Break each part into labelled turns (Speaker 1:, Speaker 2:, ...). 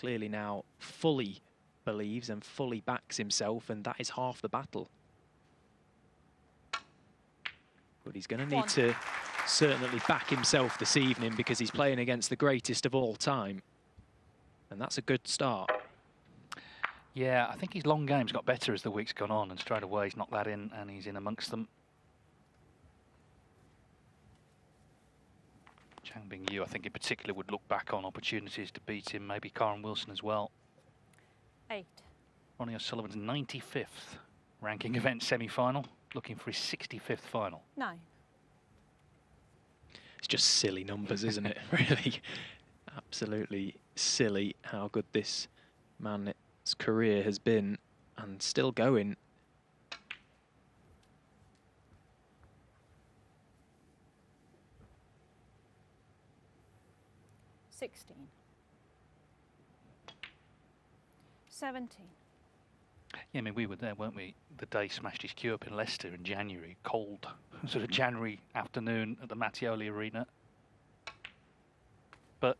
Speaker 1: clearly now fully believes and fully backs himself, and that is half the battle. But he's going to need to certainly back himself this evening, because he's playing against the greatest of all time. And that's a good start.
Speaker 2: Yeah, I think his long game's got better as the week's gone on, and straight away he's knocked that in, and he's in amongst them. Chang Bing-Yu, I think in particular, would look back on opportunities to beat him, maybe Karen Wilson as well.
Speaker 3: 8.
Speaker 2: Ronnie O'Sullivan's 95th ranking event semi-final, looking for his 65th final.
Speaker 3: 9.
Speaker 1: It's just silly numbers, isn't it? Really, absolutely silly how good this man's career has been, and still going.
Speaker 3: $16. 17.
Speaker 2: Yeah, I mean, we were there, weren't we? The day he smashed his cue up in Leicester in January, cold sort of January afternoon at the Mattioli Arena. But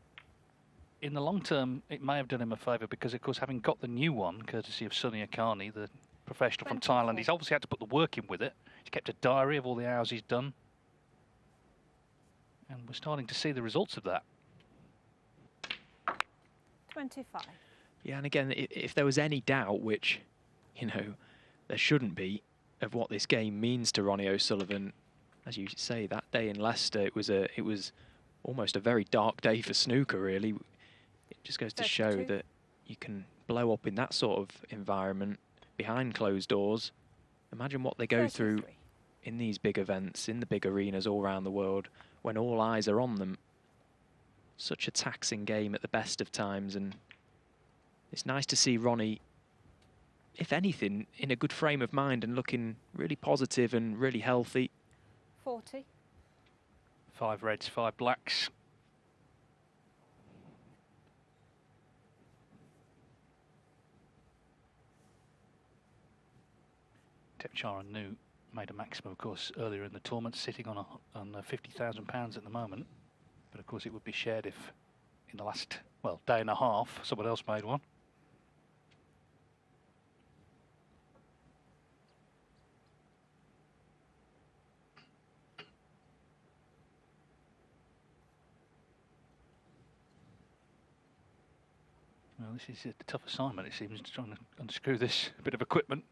Speaker 2: in the long term, it may have done him a favour, because, of course, having got the new one, courtesy of Sunny Akani, the professional from Thailand, he's obviously had to put the work in with it. He's kept a diary of all the hours he's done. And we're starting to see the results of that.
Speaker 3: 25.
Speaker 1: Yeah, and again, if there was any doubt, which, you know, there shouldn't be, of what this game means to Ronnie O'Sullivan, as you say, that day in Leicester, it was almost a very dark day for snooker, really. It just goes to show that you can blow up in that sort of environment behind closed doors. Imagine what they go through in these big events, in the big arenas all around the world, when all eyes are on them. Such a taxing game at the best of times, and it's nice to see Ronnie, if anything, in a good frame of mind and looking really positive and really healthy.
Speaker 3: 40.
Speaker 2: 5 reds, 5 blacks. Tepchara Nu made a maximum, of course, earlier in the tournament, sitting on £50,000 at the moment. But of course, it would be shared if, in the last, well, day and a half, someone else made one. Well, this is a tough assignment, it seems, trying to unscrew this bit of equipment.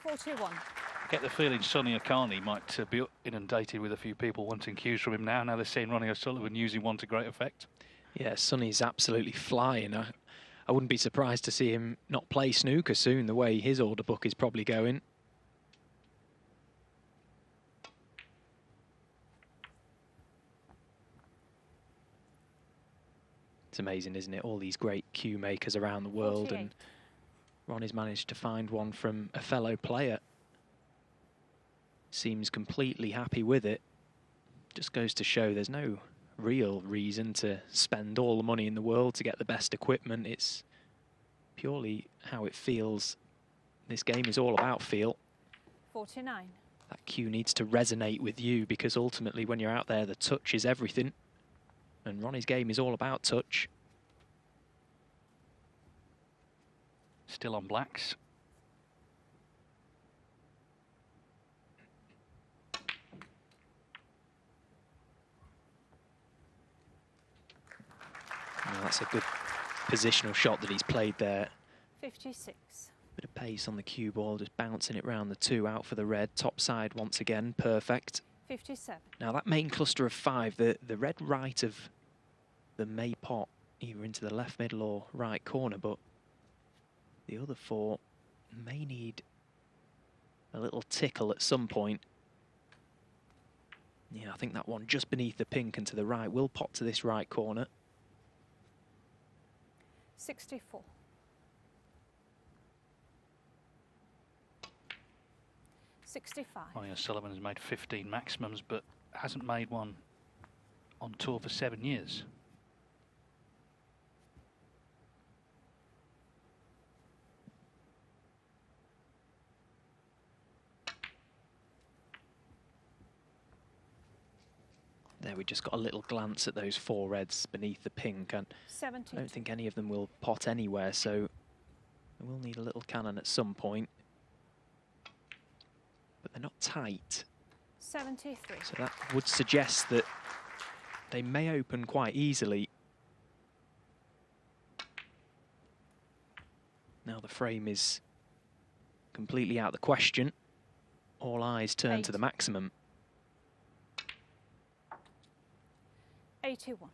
Speaker 3: 41.
Speaker 2: I get the feeling Sunny Akani might be inundated with a few people wanting cues from him now. Now they're seeing Ronnie O'Sullivan using one to great effect. Yeah,
Speaker 1: Sunny's absolutely flying. I wouldn't be surprised to see him not play snooker soon, the way his order book is probably going. It's amazing, isn't it? All these great cue makers around the world,
Speaker 3: 48.
Speaker 1: and Ronnie's managed to find one from a fellow player. Seems completely happy with it. Just goes to show there's no real reason to spend all the money in the world to get the best equipment. It's purely how it feels. This game is all about feel.
Speaker 3: 49.
Speaker 1: That cue needs to resonate with you, because ultimately when you're out there, the touch is everything. And Ronnie's game is all about touch.
Speaker 2: Still on blacks.
Speaker 1: Well, that's a good positional shot that he's played there.
Speaker 3: 56.
Speaker 1: Bit of pace on the cue ball, just bouncing it round the 2, out for the red. Top side once again, perfect.
Speaker 3: 57.
Speaker 1: Now that main cluster of 5, the red right of the May pot, either into the left middle or right corner, but the other 4 may need a little tickle at some point. Yeah, I think that one just beneath the pink and to the right will pot to this right corner.
Speaker 3: 64. 65.
Speaker 2: Ronnie O'Sullivan has made 15 maximums, but hasn't made one on tour for 7 years.
Speaker 1: we just got a little glance at those 4 reds beneath the pink, and
Speaker 3: 72.
Speaker 1: I don't think any of them will pot anywhere, so we'll need a little cannon at some point. But they're not tight.
Speaker 3: 73.
Speaker 1: So that would suggest that they may open quite easily. Now the frame is completely out of the question. All eyes turn to the maximum.
Speaker 3: 81.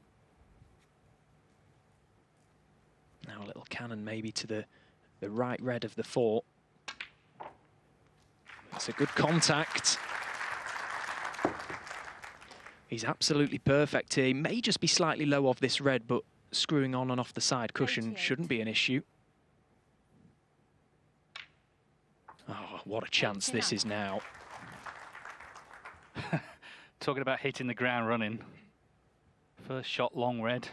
Speaker 1: Now a little cannon maybe to the right red of the 4. It's a good contact. He's absolutely perfect here. He may just be slightly low off this red, but screwing on and off the side cushion
Speaker 3: 88.
Speaker 1: shouldn't be an issue. Oh, what a chance
Speaker 3: 89.
Speaker 1: this is now.
Speaker 2: Talking about hitting the ground running. First shot long red.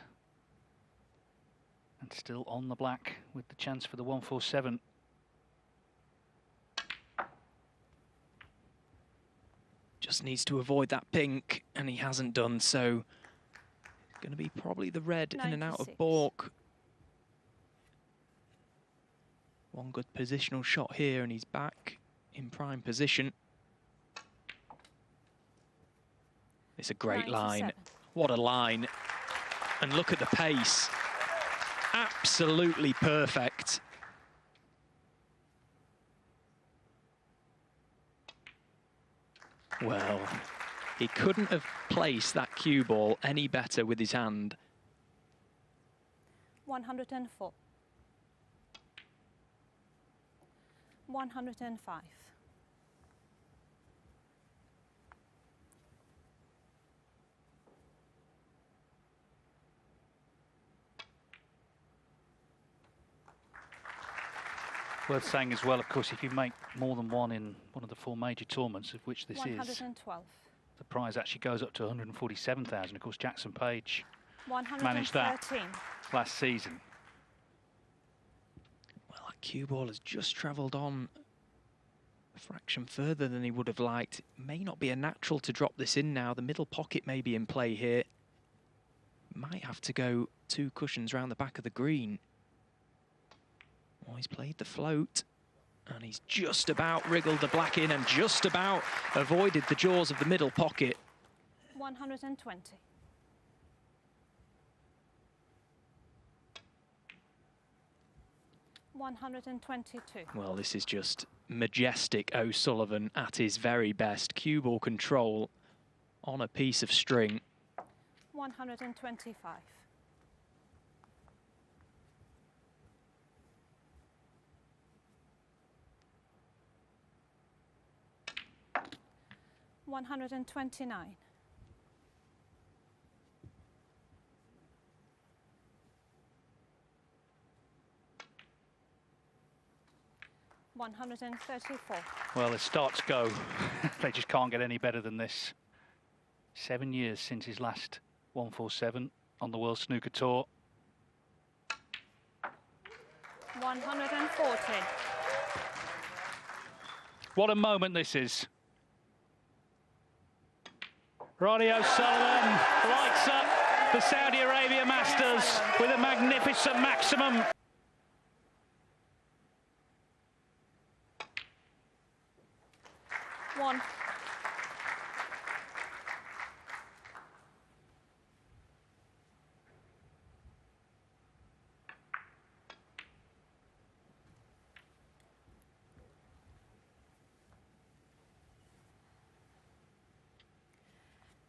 Speaker 2: And still on the black with the chance for the 147.
Speaker 1: Just needs to avoid that pink, and he hasn't done so. It's going to be probably the red in and out of
Speaker 3: 96.
Speaker 1: balk. One good positional shot here, and he's back in prime position. It's a great
Speaker 3: 97.
Speaker 1: line. What a line. And look at the pace. Absolutely perfect. Well, he couldn't have placed that cue ball any better with his hand.
Speaker 3: 104. 105.
Speaker 2: Worth saying as well, of course, if you make more than one in one of the 4 major tournaments, of which this is,
Speaker 3: 112.
Speaker 2: the prize actually goes up to 147,000. Of course, Jackson Page
Speaker 3: 113.
Speaker 2: managed that last season.
Speaker 1: Well, that cue ball has just travelled on a fraction further than he would have liked. It may not be a natural to drop this in now. The middle pocket may be in play here. Might have to go 2 cushions round the back of the green. Well, he's played the float, and he's just about wriggled the black in and just about avoided the jaws of the middle pocket.
Speaker 3: 120. 122.
Speaker 1: Well, this is just majestic O'Sullivan at his very best. Cue ball control on a piece of string.
Speaker 3: 125. 129. 134.
Speaker 2: Well, the starts go. They just can't get any better than this. 7 years since his last 147 on the World Snooker Tour.
Speaker 3: 140.
Speaker 2: What a moment this is. Ronnie O'Sullivan lights up the Saudi Arabia Masters with a magnificent maximum.
Speaker 3: One.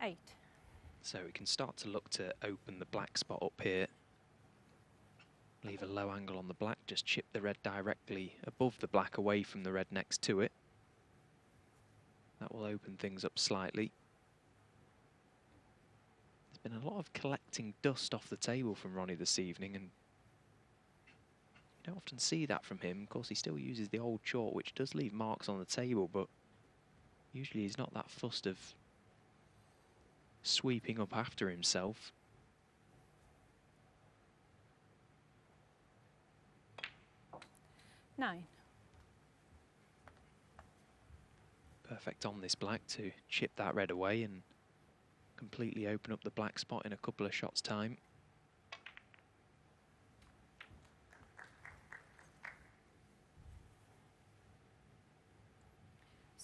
Speaker 3: Eight.
Speaker 1: So we can start to look to open the black spot up here. Leave a low angle on the black, just chip the red directly above the black away from the red next to it. That will open things up slightly. There's been a lot of collecting dust off the table from Ronnie this evening, and you don't often see that from him. Of course, he still uses the old chalk, which does leave marks on the table, but usually he's not that fussed of sweeping up after himself.
Speaker 3: Nine.
Speaker 1: Perfect on this black to chip that red away and completely open up the black spot in a couple of shots' time.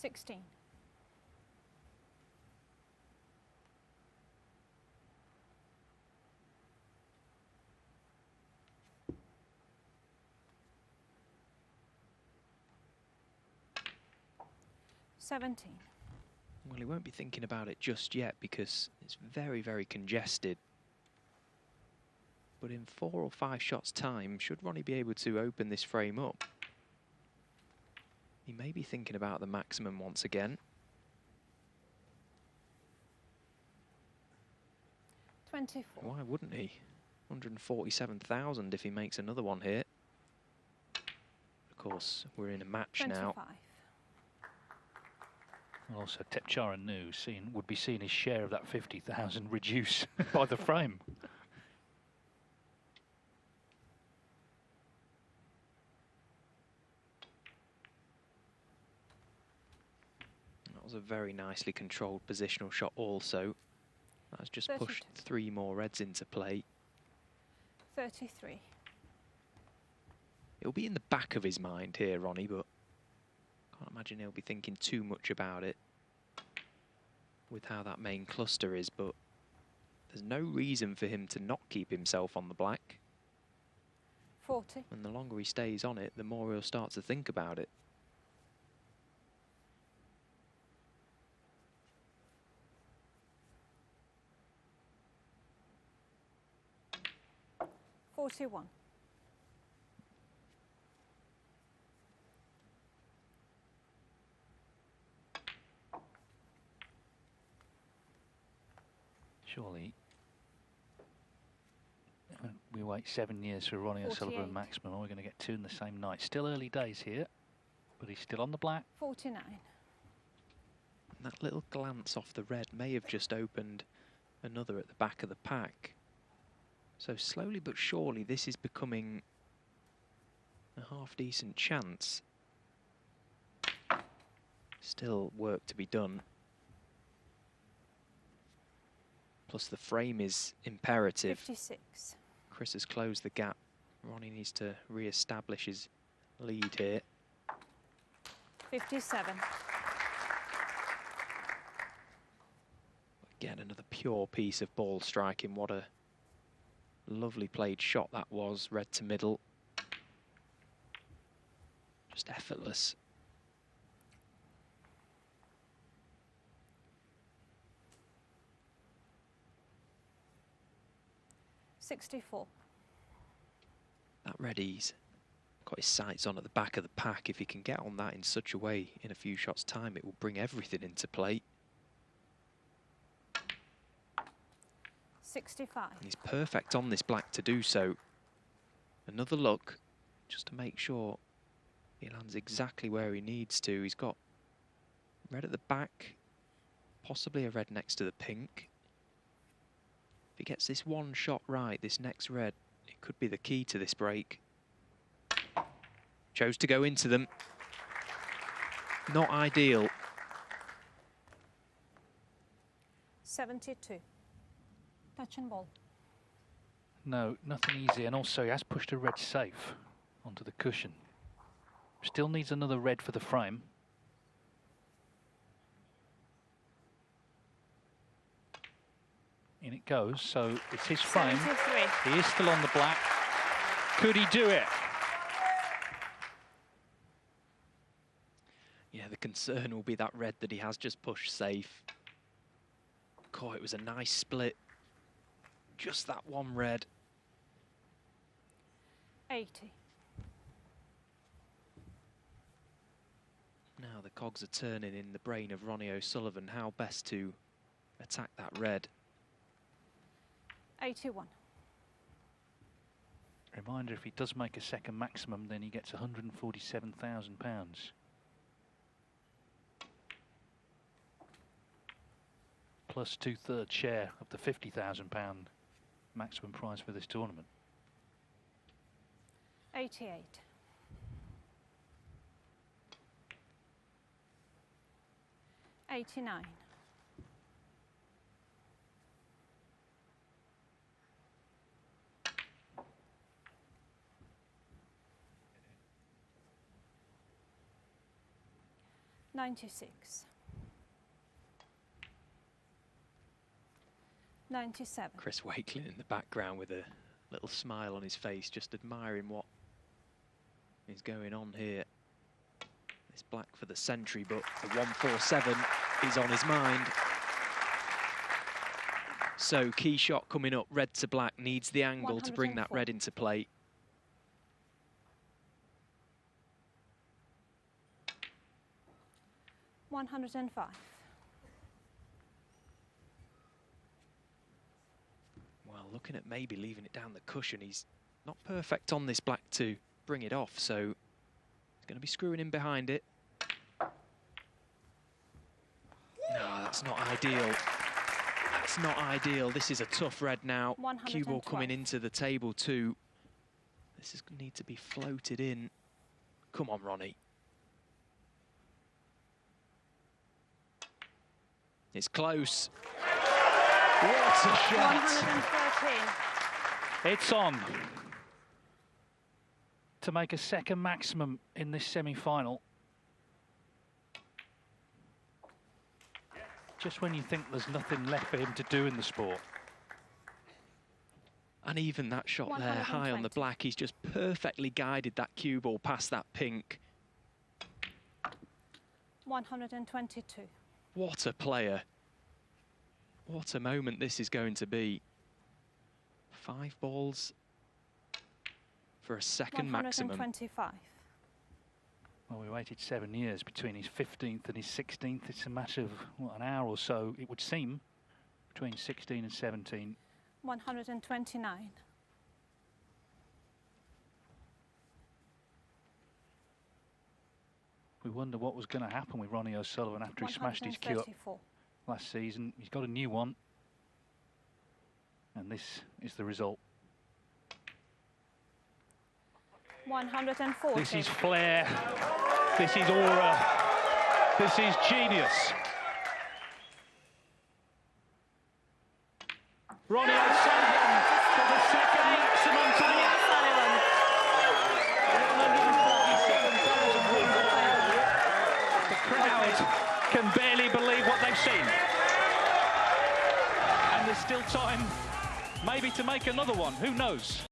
Speaker 3: $16. 17.
Speaker 1: Well, he won't be thinking about it just yet because it's very, very congested. But in 4 or 5 shots' time, should Ronnie be able to open this frame up, he may be thinking about the maximum once again.
Speaker 3: 24.
Speaker 1: Why wouldn't he? 147,000 if he makes another one here. Of course, we're in a match
Speaker 3: 25.
Speaker 1: now.
Speaker 2: Also, Tepchara Nu would be seeing his share of that 50,000 reduce by the frame.
Speaker 1: That was a very nicely controlled positional shot also. That's just
Speaker 3: 32.
Speaker 1: pushed 3 more reds into play.
Speaker 3: 33.
Speaker 1: It'll be in the back of his mind here, Ronnie, but can't imagine he'll be thinking too much about it with how that main cluster is, but there's no reason for him to not keep himself on the black.
Speaker 3: 40.
Speaker 1: And the longer he stays on it, the more he'll start to think about it.
Speaker 3: $41.
Speaker 2: Surely we wait 7 years for Ronnie O'Sullivan
Speaker 3: 48.
Speaker 2: maximum. Are we going to get 2 in the same night? Still early days here, but he's still on the black.
Speaker 3: 49.
Speaker 1: And that little glance off the red may have just opened another at the back of the pack. So slowly but surely this is becoming a half-decent chance. Still work to be done. Plus the frame is imperative.
Speaker 3: 56.
Speaker 1: Chris has closed the gap. Ronnie needs to re-establish his lead here.
Speaker 3: 57.
Speaker 1: Again, another pure piece of ball striking. What a lovely played shot that was. Red to middle. Just effortless.
Speaker 3: $64.
Speaker 1: That red, he's got his sights on at the back of the pack. If he can get on that in such a way in a few shots' time, it will bring everything into play.
Speaker 3: 65.
Speaker 1: And he's perfect on this black to do so. Another look, just to make sure he lands exactly where he needs to. He's got red at the back, possibly a red next to the pink. If he gets this one shot right, this next red, it could be the key to this break. Chose to go into them. Not ideal.
Speaker 3: 72. Touch and ball.
Speaker 2: No, nothing easy. And also he has pushed a red safe onto the cushion. Still needs another red for the frame. In it goes, so it's his frame.
Speaker 3: 73.
Speaker 2: He is still on the black. Could he do it?
Speaker 1: Yeah, the concern will be that red that he has just pushed safe. God, it was a nice split. Just that one red.
Speaker 3: 80.
Speaker 1: Now the cogs are turning in the brain of Ronnie O'Sullivan. How best to attack that red.
Speaker 3: 81.
Speaker 2: Reminder, if he does make a second maximum, then he gets £147,000. Plus 2/3 share of the £50,000 maximum prize for this tournament.
Speaker 3: 88. 89. 96. 97.
Speaker 1: Chris Wakelin in the background with a little smile on his face, just admiring what is going on here. It's black for the century, but the 147 is on his mind. So key shot coming up, red to black, needs the angle to bring that red into play.
Speaker 3: $105.
Speaker 1: Well, looking at maybe leaving it down the cushion. He's not perfect on this black to bring it off, so he's going to be screwing in behind it. No, that's not ideal. That's not ideal. This is a tough red now. Cue ball coming into the table too. This is going to need to be floated in. Come on, Ronnie. It's close. What a shot.
Speaker 3: 113.
Speaker 2: It's on to make a second maximum in this semi-final. Just when you think there's nothing left for him to do in the sport.
Speaker 1: And even that shot there, high on the black, he's just perfectly guided that cue ball past that pink.
Speaker 3: 122.
Speaker 1: What a player. What a moment this is going to be. 5 balls for a second maximum.
Speaker 3: 125.
Speaker 2: Well, we waited 7 years between his 15th and his 16th. It's a matter of, what, an hour or so, it would seem, between 16 and 17.
Speaker 3: 129.
Speaker 2: We wonder what was going to happen with Ronnie O'Sullivan after he smashed his cue up last season. He's got a new one. And this is the result.
Speaker 3: 140.
Speaker 2: This is flair. This is aura. This is genius. Ronnie O'Sullivan for the second maximum tonight. The crowd can barely believe what they've seen. And there's still time maybe to make another one. Who knows?